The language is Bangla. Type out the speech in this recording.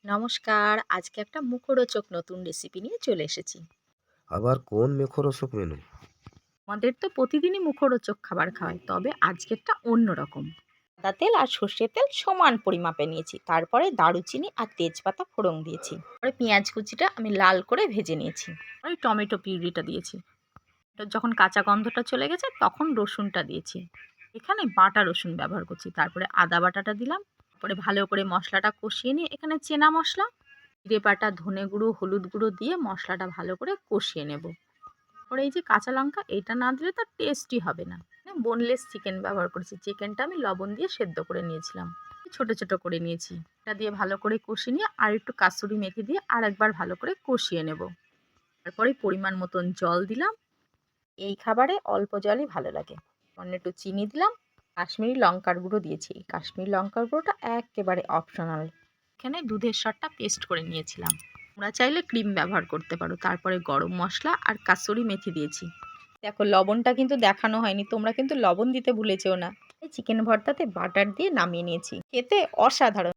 নমস্কার, আজকে একটা মুখরোচক নতুন রেসিপি নিয়ে চলে এসেছি। আবার কোন মুখরোচক মেনু? আমাদের তো প্রতিদিনই মুখরোচক খাবার খাওয়ায়, তবে আজকেরটা অন্যরকম। সাদা তেল আর সর্ষের তেল সমান পরিমাপে নিয়েছি। তারপরে দারুচিনি আর তেজপাতা ফোড়ন দিয়েছি। পরে পেঁয়াজ কুচিটা আমি লাল করে ভেজে নিয়েছি। পরে টমেটো পিউরিটা দিয়েছি। তো যখন কাঁচা গন্ধটা চলে গেছে তখন রসুনটা দিয়েছি। এখানে বাটা রসুন ব্যবহার করছি। তারপরে আদা বাটাটা দিলাম। পরে ভালো করে মশলাটা কষিয়ে নিয়ে এখানে চেনা মশলা, জিরে বাটা, ধনে গুঁড়ো, হলুদ গুঁড়ো দিয়ে মশলাটা ভালো করে কষিয়ে নেব। পরে এই যে কাঁচা লঙ্কা, এটা না দিলে তার টেস্টই হবে না। বোনলেস চিকেন ব্যবহার করেছি। চিকেনটা আমি লবণ দিয়ে সেদ্ধ করে নিয়েছিলাম, ছোট ছোট করে নিয়েছি। এটা দিয়ে ভালো করে কষিয়ে নিয়ে আর একটু কাসুরি মেথি দিয়ে আর একবার ভালো করে কষিয়ে নেব। তারপরে পরিমাণ মতন জল দিলাম। এই খাবারে অল্প জলই ভালো লাগে। অন্য একটু চিনি দিলাম। কাশ্মীরি লঙ্কার গুঁড়ো দিয়েছি। কাশ্মীরি লঙ্কার গুঁড়োটা একেবারে অপশনাল। এখানে দুধের সরটা পেস্ট করে নিয়েছিলাম। তোমরা চাইলে ক্রিম ব্যবহার করতে পারো। তারপরে গরম মশলা আর কাসুরি মেথি দিয়েছি। দেখো, লবণটা কিন্তু দেখানো হয়নি, তোমরা কিন্তু লবণ দিতে ভুলে যেও না। এই চিকেন ভর্তাতে বাটার দিয়ে নামিয়ে নিয়েছি। খেতে অসাধারণ।